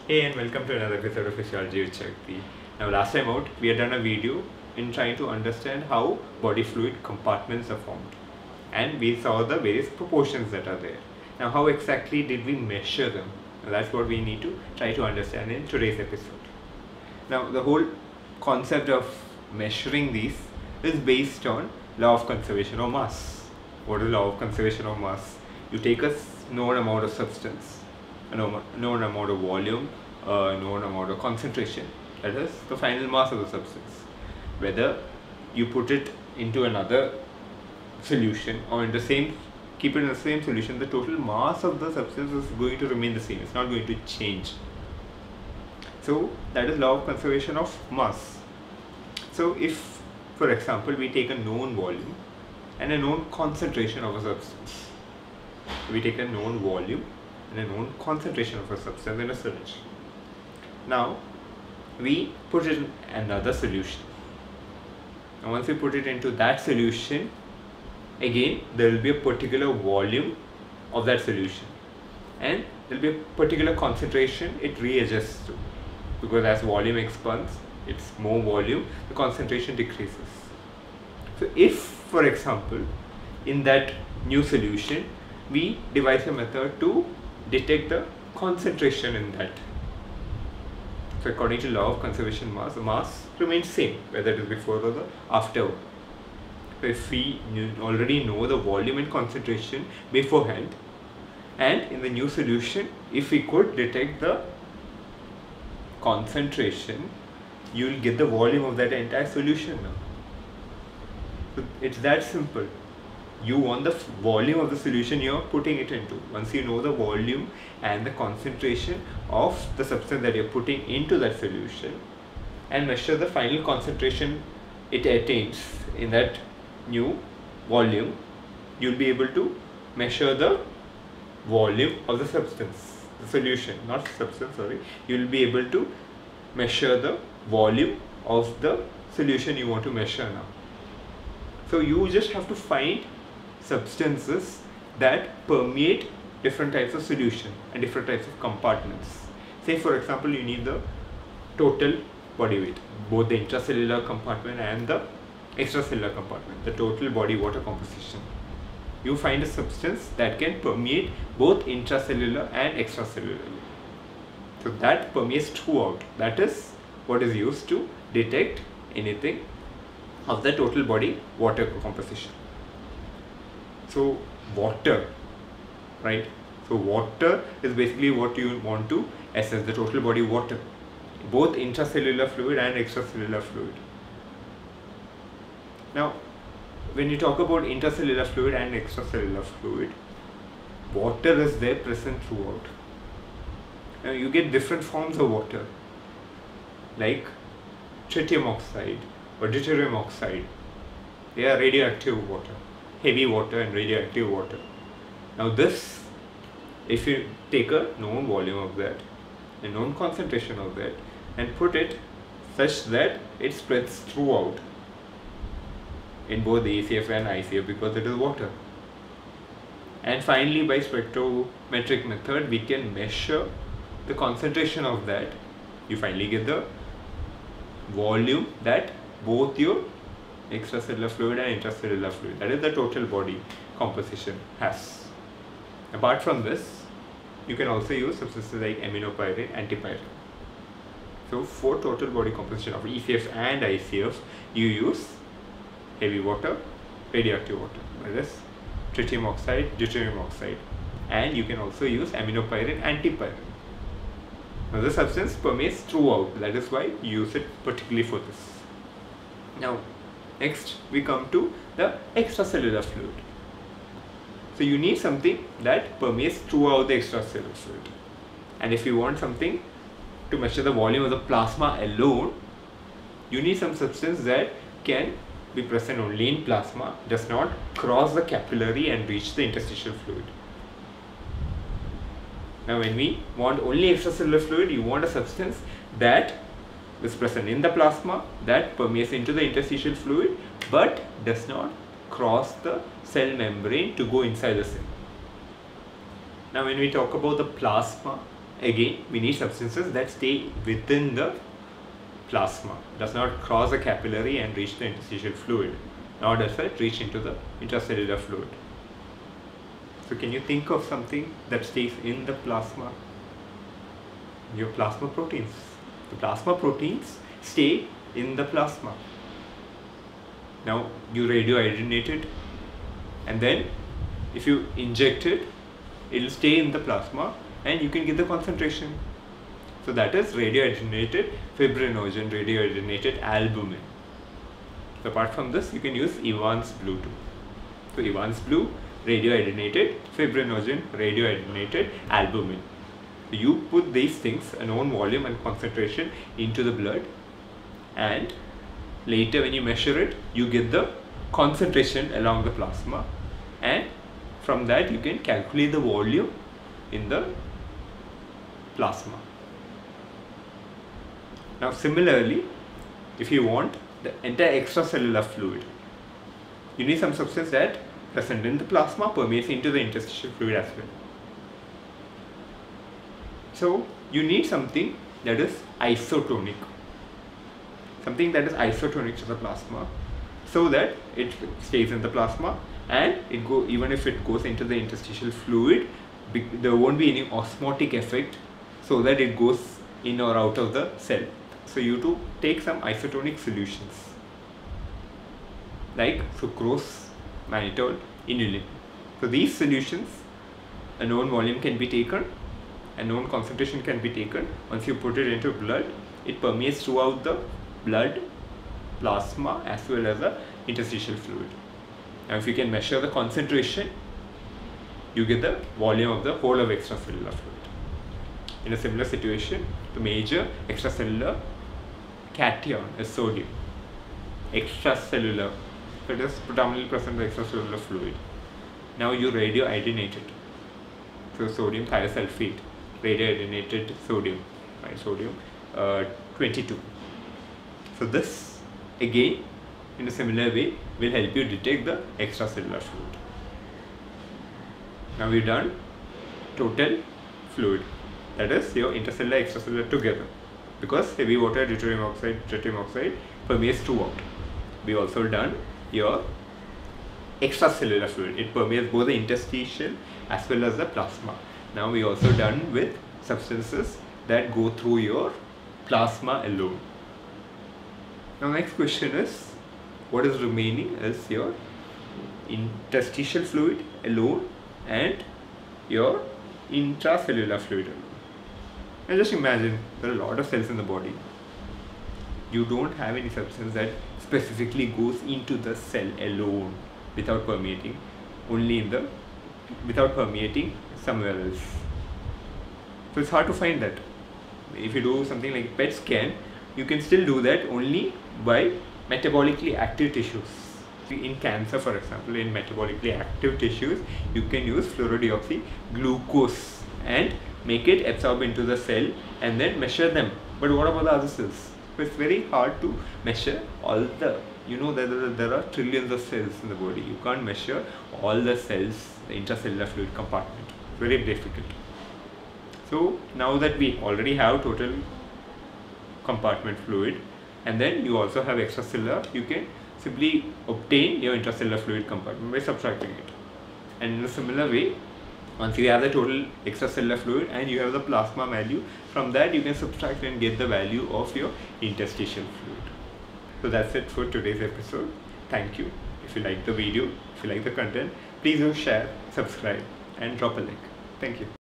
Hey and welcome to another episode of Physiology with Shakti. Now last time out we had done a video in trying to understand how body fluid compartments are formed and we saw the various proportions that are there. Now how exactly did we measure them? Now, that's what we need to try to understand in today's episode. Now the whole concept of measuring these is based on law of conservation of mass. What is law of conservation of mass? You take a known amount of substance, a known amount of volume, a known amount of concentration, that is the final mass of the substance. Whether you put it into another solution or in the same, keep it in the same solution, the total mass of the substance is going to remain the same. It's not going to change. So that is law of conservation of mass. So if, for example, we take a known volume and a known concentration of a substance, we take a known volume and a known concentration of a substance in a syringe. Now we put it in another solution. And once we put it into that solution, again there will be a particular volume of that solution and there will be a particular concentration it readjusts to, because as volume expands, it's more volume, the concentration decreases. So if, for example, in that new solution we devise a method to detect the concentration in that. So according to law of conservation mass, the mass remains same whether it is before or the after. So if we already know the volume and concentration beforehand, and in the new solution if we could detect the concentration, you will get the volume of that entire solution now. So it's that simple. You want the volume of the solution you're putting it into. Once you know the volume and the concentration of the substance that you're putting into that solution and measure the final concentration it attains in that new volume, you'll be able to measure the volume of the substance, the solution, not substance, sorry. You'll be able to measure the volume of the solution you want to measure now. So you just have to find substances that permeate different types of solution and different types of compartments. Say for example, you need the total body weight, both the intracellular compartment and the extracellular compartment, the total body water composition. You find a substance that can permeate both intracellular and extracellularly. So that permeates throughout. That is what is used to detect anything of the total body water composition. So water, right? So water is basically what you want to assess, the total body water, both intracellular fluid and extracellular fluid. Now, when you talk about intracellular fluid and extracellular fluid, water is there present throughout. Now you get different forms of water like tritium oxide or deuterium oxide. They are radioactive water, heavy water and radioactive water. Now this, if you take a known volume of that, a known concentration of that, and put it such that it spreads throughout in both the ACF and ICF, because it is water. And finally, by spectrometric method, we can measure the concentration of that. You finally get the volume that both your extracellular fluid and intracellular fluid, that is the total body composition, has. Apart from this, you can also use substances like aminopyrin, antipyrin. So for total body composition of ECF and ICF, you use heavy water, radioactive water, that is tritium oxide, deuterium oxide, and you can also use aminopyrin, antipyrin. Now the substance permeates throughout, that is why you use it particularly for this. Now next we come to the extracellular fluid. So you need something that permeates throughout the extracellular fluid, and if you want something to measure the volume of the plasma alone, you need some substance that can be present only in plasma, does not cross the capillary and reach the interstitial fluid. Now when we want only extracellular fluid, you want a substance that is present in the plasma, that permeates into the interstitial fluid, but does not cross the cell membrane to go inside the cell. Now when we talk about the plasma, again, we need substances that stay within the plasma, does not cross the capillary and reach the interstitial fluid, nor does it reach into the intracellular fluid. So can you think of something that stays in the plasma? Your plasma proteins. The plasma proteins stay in the plasma. Now you radiohydrogenate it, and then if you inject it, it will stay in the plasma and you can get the concentration. So that is radiohydrogenated fibrinogen, radiohydrogenated albumin. So apart from this, you can use Evans blue too. So Evans blue, radiohydrogenated fibrinogen, radiohydrogenated albumin. You put these things, a known volume and concentration, into the blood, and later when you measure it, you get the concentration along the plasma, and from that you can calculate the volume in the plasma. Now similarly, if you want the entire extracellular fluid, you need some substance that present in the plasma permeates into the interstitial fluid as well. So you need something that is isotonic, something that is isotonic to the plasma, so that it stays in the plasma, and even if it goes into the interstitial fluid, there won't be any osmotic effect, so that it goes in or out of the cell. So you to take some isotonic solutions like sucrose, mannitol, inulin. So these solutions, a known volume can be taken, a known concentration can be taken. Once you put it into blood, it permeates throughout the blood, plasma, as well as the interstitial fluid. Now if you can measure the concentration, you get the volume of the whole of extracellular fluid. In a similar situation, the major extracellular cation is sodium. Extracellular, it is predominantly present in the extracellular fluid. Now you radiohydrogenate it. So sodium thiosulfate, radiohydrogenated sodium, right? Sodium 22. So this again, in a similar way, will help you detect the extracellular fluid. Now we've done total fluid, that is your intercellular, extracellular together, because heavy water, deuterium oxide, tritium oxide permeates throughout. We also done your extracellular fluid, it permeates both the interstitial as well as the plasma. Now we also done with substances that go through your plasma alone. Now next question is, what is remaining is your interstitial fluid alone and your intracellular fluid alone. Now just imagine, there are a lot of cells in the body. You don't have any substance that specifically goes into the cell alone without permeating, without permeating somewhere else. So it's hard to find that. If you do something like PET scan, you can still do that only by metabolically active tissues. In cancer, for example, in metabolically active tissues, you can use fluorodeoxyglucose and make it absorb into the cell and then measure them. But what about the other cells? It's very hard to measure all the, that there are trillions of cells in the body. You can't measure all the cells, the intracellular fluid compartment. Very difficult. So now that we already have total compartment fluid, and then you also have extracellular, you can simply obtain your intracellular fluid compartment by subtracting it. And in a similar way, once you have the total extracellular fluid and you have the plasma value, from that you can subtract and get the value of your interstitial fluid. So that's it for today's episode. Thank you. If you like the video, if you like the content, please do share, subscribe and drop a like. Thank you.